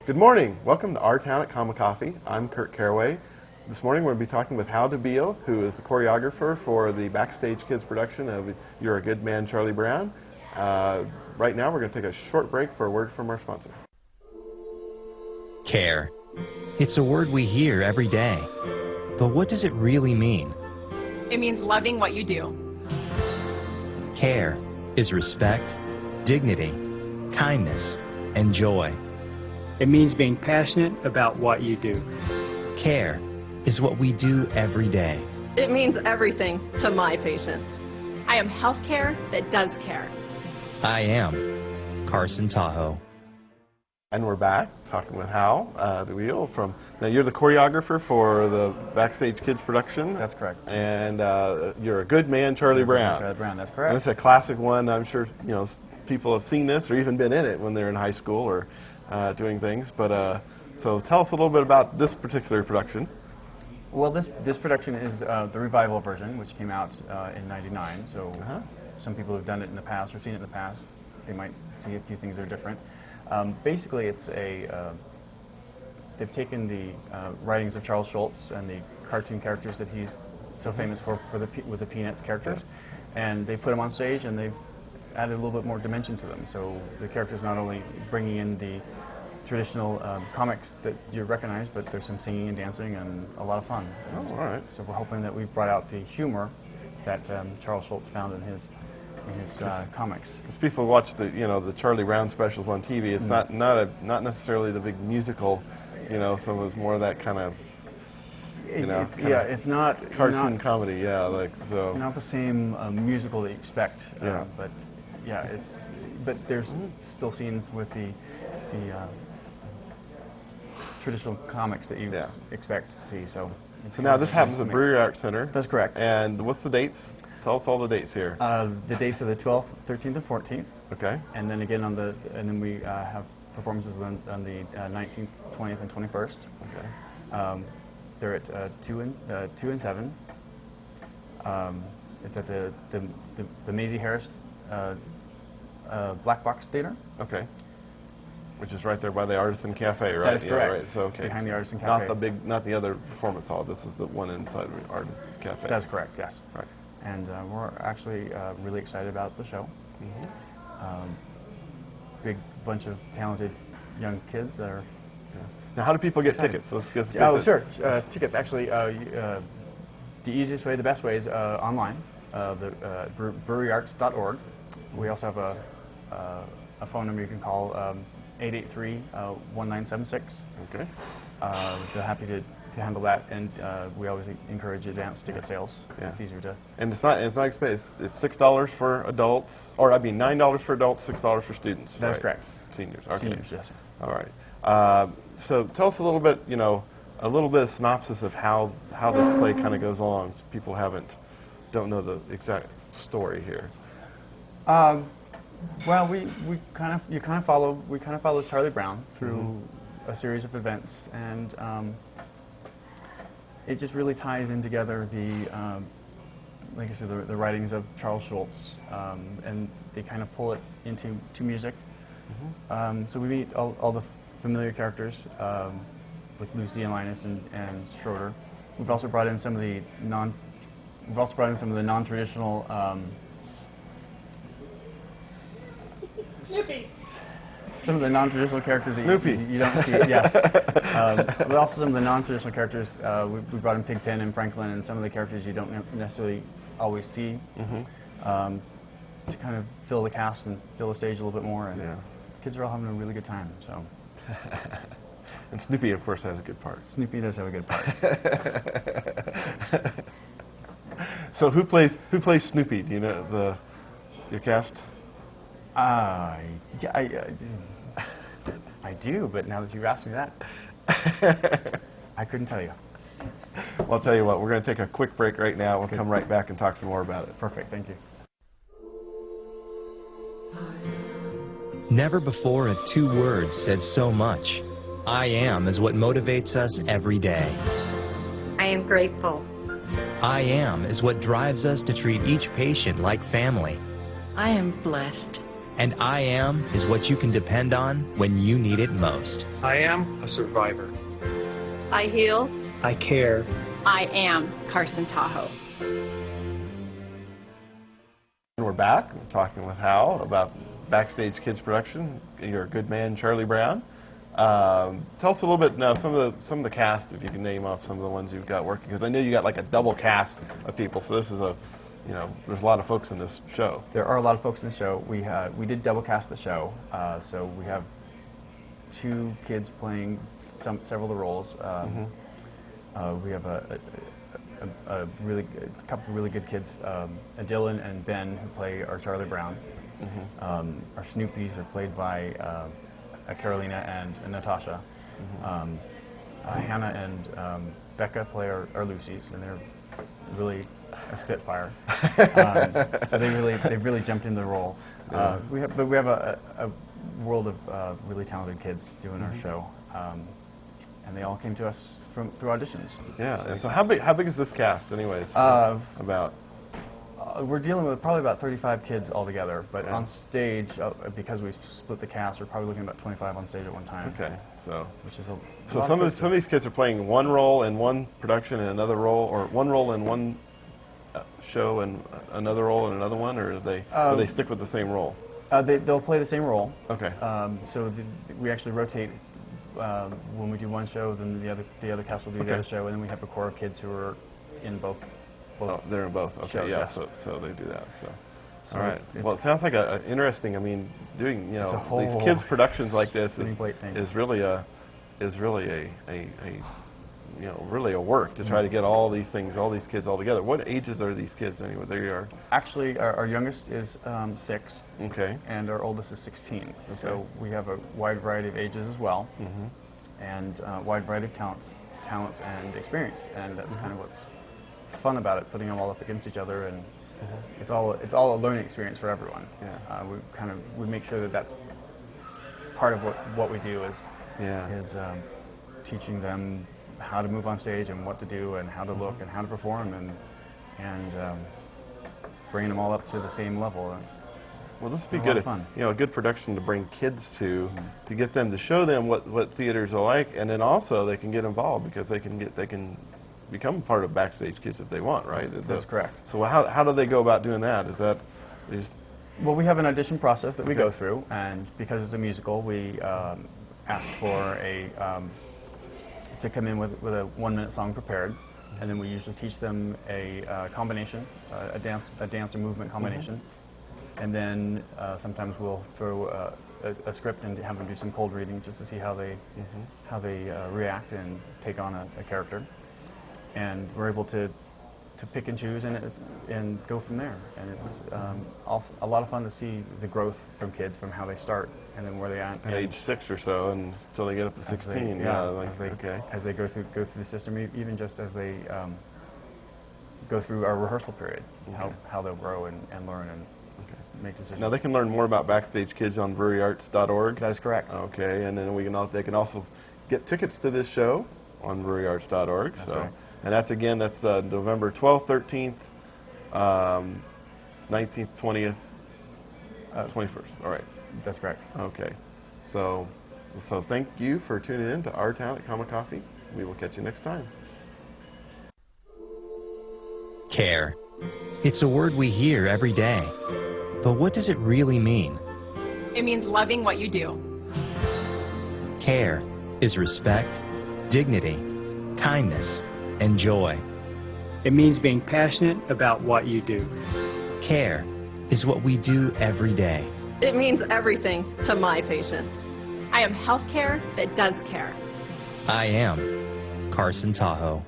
Good morning. Welcome to Our Town at Comic Coffee. I'm Kurt Caraway. This morning we're going to be talking with Hal DuBiel, who is the choreographer for the BAC Stage Kids production of You're a Good Man, Charlie Brown. Right now we're going to take a short break for a word from our sponsor. Care. It's a word we hear every day. But what does it really mean? It means loving what you do. Care is respect, dignity, kindness, and joy. It means being passionate about what you do. Care is what we do every day. It means everything to my patients. I am healthcare that does care. I am Carson Tahoe. And we're back talking with Hal DuBiel from. Now you're the choreographer for the BAC Stage Kids production. That's correct. And You're a Good Man, Charlie Brown. Charlie Brown, that's correct. And it's a classic one. I'm sure people have seen this or even been in it when they're in high school or doing things. But so tell us a little bit about this particular production. Well, this production is the revival version, which came out in '99. So some people who've done it in the past or seen it in the past, they might see a few things that are different. Basically, it's they've taken the writings of Charles Schulz and the cartoon characters that he's so famous for with the Peanuts characters, and they put them on stage and they've added a little bit more dimension to them. So the characters not only bringing in the traditional comics that you recognize, but there's some singing and dancing and a lot of fun. Oh, all right. So we're hoping that we've brought out the humor that Charles Schulz found in his comics. Because people watch the Charlie Brown specials on TV, it's not necessarily the big musical, so it's more that kind of it's not cartoon comedy, like so. Not the same musical that you expect, but but there's still scenes with the traditional comics that you expect to see. So now this happens at Brewery Arts Center. That's correct. And what's the dates? Tell us all the dates here. The dates are the 12th, 13th, and 14th. Okay. And then again we have performances on the 19th, 20th, and 21st. Okay. They're at 2 and 7. It's at the Maisie Harris Black Box Theater. Okay. Which is right there by the Artisan Cafe, right? That is correct. Right. So, okay. Behind the Artisan Cafe. Not the other performance hall. This is the one inside the Artisan Cafe. That's correct. Yes. Right. And we're actually really excited about the show. Big bunch of talented young kids that are. Now, how do people get tickets? Let's sure. Tickets, actually, the easiest way, the best way is online, breweryarts.org. We also have a phone number you can call, 883-1976. Okay. They're happy to handle that, and we always encourage advanced ticket sales. Yeah. It's easier to. And it's not expensive. It's $6 for adults, or $9 for adults, $6 for students. That's right? Correct. Seniors. Okay. Seniors, yes, sir. All right. So tell us a little bit, a little bit of synopsis of how this play kind of goes along. So people don't know the exact story here. Well, we kind of follow Charlie Brown through a series of events, and it just really ties in together like I said, the writings of Charles Schulz, and they kind of pull it into music. So we meet all the familiar characters with Lucy and Linus and Schroeder. We've also brought in some of the non-traditional. Snoopy. Some of the non-traditional characters that you don't see. Yes. But also some of the non-traditional characters. We brought in Pigpen and Franklin, and some of the characters you don't necessarily always see, to kind of fill the cast and fill the stage a little bit more. And kids are all having a really good time. So. And Snoopy, of course, has a good part. Snoopy does have a good part. So who plays Snoopy? Do you know your cast? I do, but now that you've asked me that, I couldn't tell you. Well, I'll tell you what, we're going to take a quick break right now. We'll come right back and talk some more about it. Perfect, thank you. Never before have two words said so much. I am is what motivates us every day. I am grateful. I am is what drives us to treat each patient like family. I am blessed. And I am is what you can depend on when you need it most. I am a survivor. I heal. I care. I am Carson Tahoe. And we're back. We're talking with Hal about Backstage Kids production. You're a Good Man, Charlie Brown. Tell us a little bit now, some of the cast, if you can name off some of the ones you've got working, because I know you got like a double cast of people. So this is there's a lot of folks in this show. There are a lot of folks in the show. We did double cast the show, so we have 2 kids playing several of the roles. We have a couple of really good kids, Dylan and Ben, who play our Charlie Brown. Our Snoopies are played by Carolina and Natasha. Hannah and Becca play our Lucy's, and they're really a spitfire. So they've really jumped into the role. We have a world of really talented kids doing our show, and they all came to us through auditions. Yeah. And so how big is this cast, anyways? About. We're dealing with probably about 35 kids altogether, but on stage, because we split the cast, we're probably looking at about 25 on stage at one time. Okay, so which is so some of these kids are playing one role in one production and another role, or one role in one show and another role in another one, or do they stick with the same role? They'll play the same role. Okay. So we actually rotate. When we do one show, then the other cast will do the other show, and then we have a core of kids who are in both. Oh, they're in both. Okay, shows, yeah. So they do that. So all right. Well, it sounds like a interesting. I mean, doing these kids productions like this is really a really a work to try to get all these kids all together. What ages are these kids anyway? They are actually our youngest is 6. Okay. And our oldest is 16. Okay. So we have a wide variety of ages as well, and wide variety of talents and experience, and that's kind of what's fun about it, putting them all up against each other, and it's all a learning experience for everyone. Yeah. We make sure that that's part of what we do is teaching them how to move on stage and what to do and how to look and how to perform and bringing them all up to the same level. Well, this would be good. A good production to bring kids to get them to show them what theaters are like, and then also they can get involved because they can become part of Backstage Kids if they want, right? That's correct. So how do they go about doing that? Is that well, we have an audition process that we go through, and because it's a musical, we ask for to come in with a 1-minute song prepared, and then we usually teach them a combination, a dance or movement combination, and then sometimes we'll throw a script and have them do some cold reading just to see how they react and take on a character. And we're able to pick and choose and go from there. And it's a lot of fun to see the growth from kids, from how they start and then where they are at age 6 or so, and until they get up to 16. As they go through the system, even just as they go through our rehearsal period, how they'll grow and learn and make decisions. Now they can learn more about Backstage Kids on breweryarts.org. That is correct. Okay, and then they can also get tickets to this show on breweryarts.org. That's right. And that's November 12th, 13th, 19th, 20th, 21st. All right. That's correct. Okay. So thank you for tuning in to Our Town at Comic Coffee. We will catch you next time. Care. It's a word we hear every day. But what does it really mean? It means loving what you do. Care is respect, dignity, kindness, and joy. It means being passionate about what you do. Care is what we do every day. It means everything to my patients. I am healthcare that does care. I am Carson Tahoe.